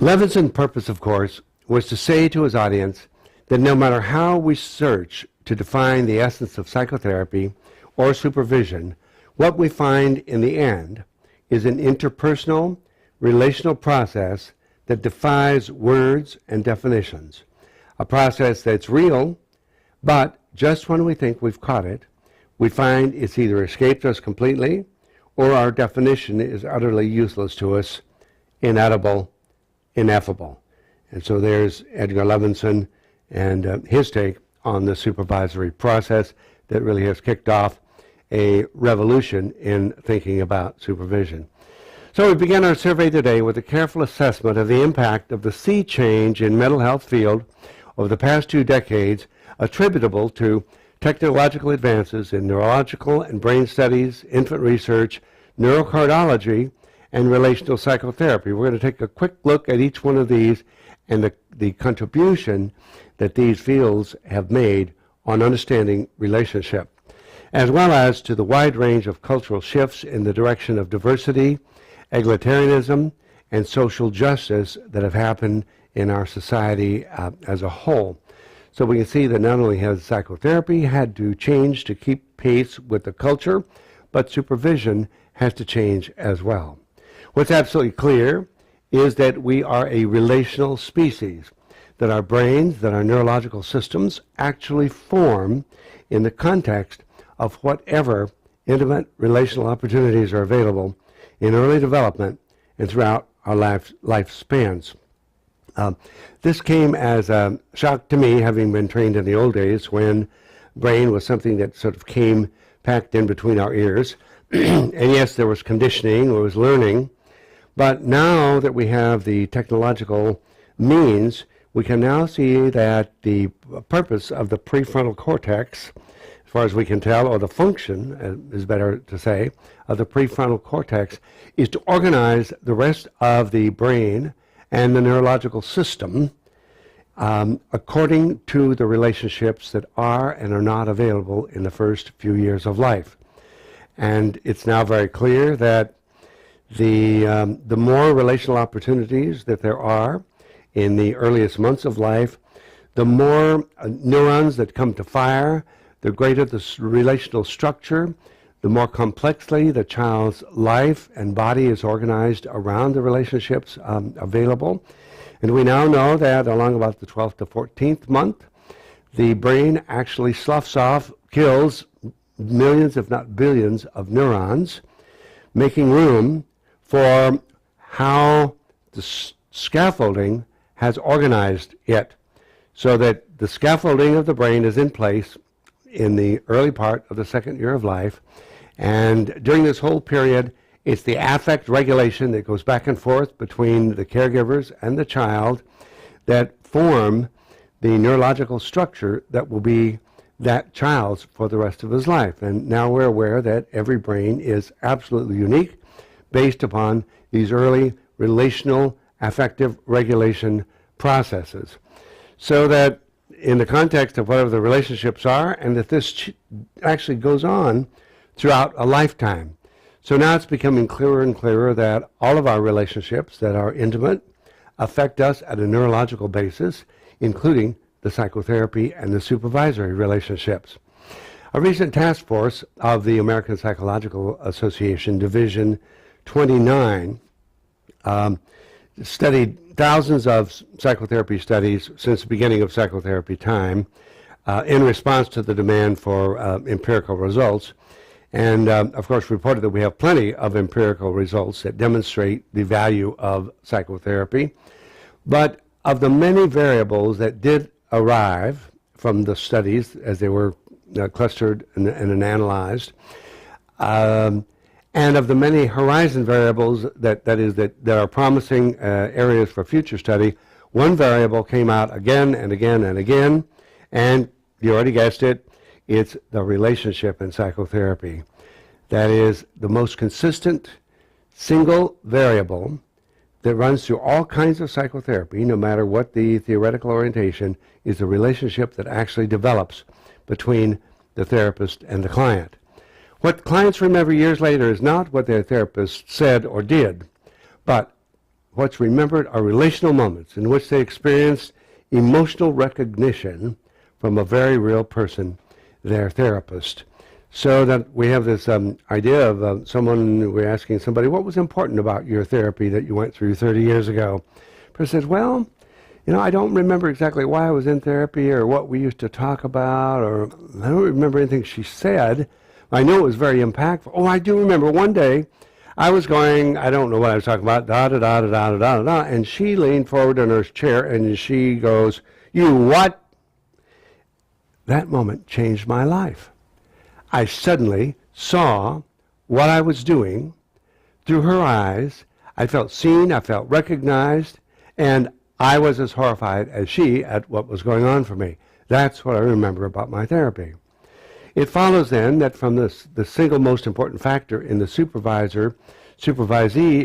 Levinson's purpose, of course, was to say to his audience that no matter how we search to define the essence of psychotherapy or supervision, what we find in the end is an interpersonal, relational process that defies words and definitions, a process that's real, but just when we think we've caught it, we find it's either escaped us completely or our definition is utterly useless to us, inedible, ineffable. And so there's Edgar Levinson and his take on the supervisory process that really has kicked off a revolution in thinking about supervision. So we begin our survey today with a careful assessment of the impact of the sea change in mental health field over the past 2 decades attributable to technological advances in neurological and brain studies, infant research, neurocardiology, and relational psychotherapy. We're going to take a quick look at each one of these and the contribution that these fields have made on understanding relationship, as well as to the wide range of cultural shifts in the direction of diversity, egalitarianism, and social justice that have happened in our society as a whole. So we can see that not only has psychotherapy had to change to keep pace with the culture, but supervision has to change as well. What's absolutely clear is that we are a relational species, that our brains, that our neurological systems actually form in the context of whatever intimate relational opportunities are available in early development and throughout our lifespans. This came as a shock to me, having been trained in the old days when brain was something that sort of came packed in between our ears. And yes, there was conditioning, there was learning, but now that we have the technological means, we can now see that the purpose of the prefrontal cortex, as far as we can tell, or the function, is better to say, of the prefrontal cortex, is to organize the rest of the brain and the neurological system according to the relationships that are and are not available in the first few years of life. And it's now very clear that the more relational opportunities that there are in the earliest months of life, the more neurons that come to fire, the greater the relational structure, the more complexly the child's life and body is organized around the relationships available. And we now know that along about the 12th to 14th month, the brain actually sloughs off, kills millions, if not billions, of neurons, making room for how the scaffolding has organized it, so that the scaffolding of the brain is in place in the early part of the second year of life. And during this whole period, it's the affect regulation that goes back and forth between the caregivers and the child that form the neurological structure that will be that child's for the rest of his life. And now we're aware that every brain is absolutely unique based upon these early relational affective regulation processes. So that in the context of whatever the relationships are, and that this actually goes on throughout a lifetime. So now it's becoming clearer and clearer that all of our relationships that are intimate affect us at a neurological basis, including the psychotherapy and the supervisory relationships. A recent task force of the American Psychological Association, Division 29, studied thousands of psychotherapy studies since the beginning of psychotherapy time in response to the demand for empirical results. And of course reported that we have plenty of empirical results that demonstrate the value of psychotherapy. But of the many variables that did arrive from the studies as they were clustered and analyzed, and of the many horizon variables that are promising areas for future study, one variable came out again and again and again, and you already guessed it, it's the relationship in psychotherapy. That is the most consistent single variable that runs through all kinds of psychotherapy, no matter what the theoretical orientation, is the relationship that actually develops between the therapist and the client. What clients remember years later is not what their therapist said or did, but what's remembered are relational moments in which they experienced emotional recognition from a very real person, their therapist. So that we have this idea of we're asking somebody, what was important about your therapy that you went through 30 years ago? The person says, well, I don't remember exactly why I was in therapy or what we used to talk about, or I don't remember anything she said. I know it was very impactful. Oh, I do remember one day I was going, I don't know what I was talking about, da-da-da-da-da-da-da-da, and she leaned forward in her chair and she goes, you what? That moment changed my life. I suddenly saw what I was doing through her eyes. I felt seen, I felt recognized, and I was as horrified as she at what was going on for me. That's what I remember about my therapy. It follows then that from the single most important factor in the supervisee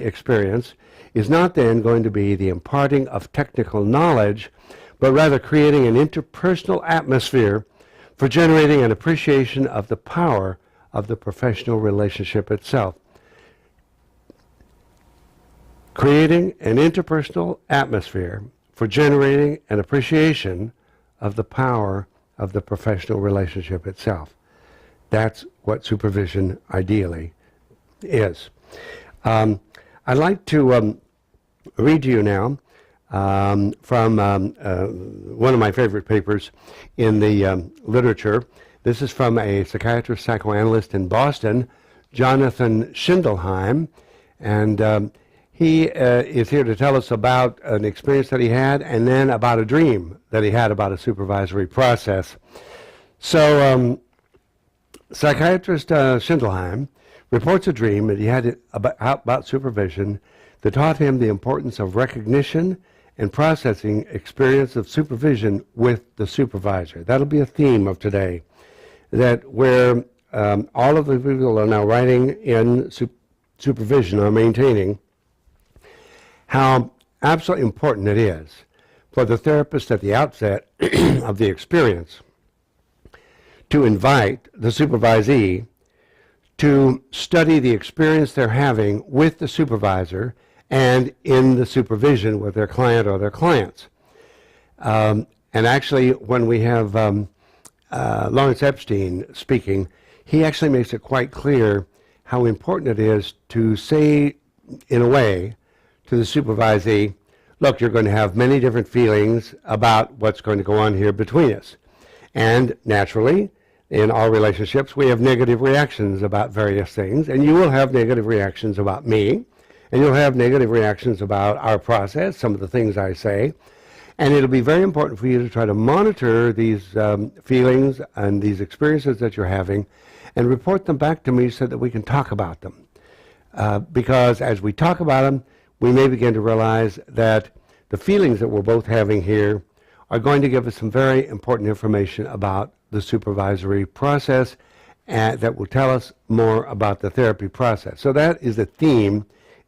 experience is not then going to be the imparting of technical knowledge, but rather creating an interpersonal atmosphere for generating an appreciation of the power of the professional relationship itself. Creating an interpersonal atmosphere for generating an appreciation of the power of the professional relationship itself. That's what supervision ideally is. I'd like to read to you now from one of my favorite papers in the literature. This is from a psychiatrist, psychoanalyst in Boston, Jonathan Schindelheim, and he is here to tell us about an experience that he had and then about a dream that he had about a supervisory process. So psychiatrist Schindelheim reports a dream that he had about supervision that taught him the importance of recognition and processing experience of supervision with the supervisor. That'll be a theme of today, that where all of the people are now writing in supervision or maintaining, how absolutely important it is for the therapist at the outset of the experience to invite the supervisee to study the experience they're having with the supervisor and in the supervision with their client or their clients. And actually, when we have Lawrence Epstein speaking, he actually makes it quite clear how important it is to say, in a way, to the supervisee, look, you're going to have many different feelings about what's going to go on here between us. And naturally, in all relationships, we have negative reactions about various things, and you will have negative reactions about me, and you'll have negative reactions about our process, some of the things I say, and it'll be very important for you to try to monitor these feelings and these experiences that you're having and report them back to me so that we can talk about them. Because as we talk about them, we may begin to realize that the feelings that we're both having here are going to give us some very important information about the supervisory process and that will tell us more about the therapy process. So that is the theme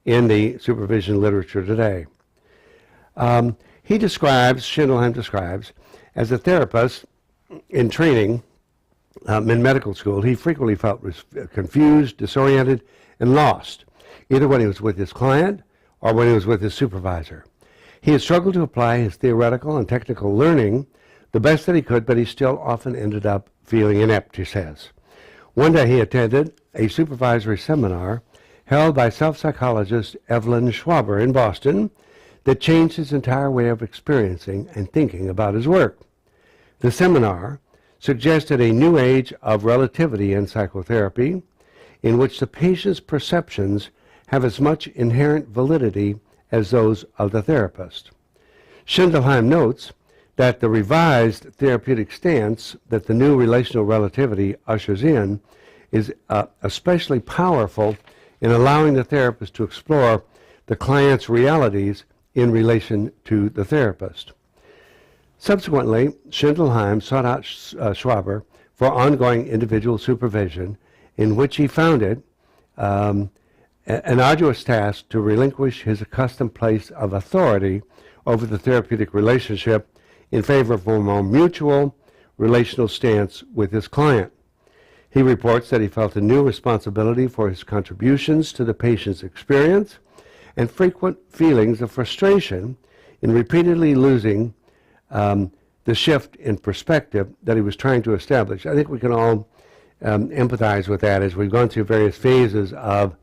in the supervision literature today. Schindelheim describes, as a therapist in training in medical school, he frequently felt confused, disoriented, and lost, either when he was with his client or when he was with his supervisor. He had struggled to apply his theoretical and technical learning the best that he could, but he still often ended up feeling inept, he says. One day he attended a supervisory seminar held by self-psychologist Evelyn Schwaber in Boston that changed his entire way of experiencing and thinking about his work. The seminar suggested a new age of relativity in psychotherapy in which the patient's perceptions have as much inherent validity as those of the therapist. Schindelheim notes that the revised therapeutic stance that the new relational relativity ushers in is especially powerful in allowing the therapist to explore the client's realities in relation to the therapist. Subsequently, Schindelheim sought out Schwaber for ongoing individual supervision, in which he found it an arduous task to relinquish his accustomed place of authority over the therapeutic relationship in favor of a more mutual relational stance with his client. He reports that he felt a new responsibility for his contributions to the patient's experience and frequent feelings of frustration in repeatedly losing the shift in perspective that he was trying to establish. I think we can all empathize with that as we've gone through various phases of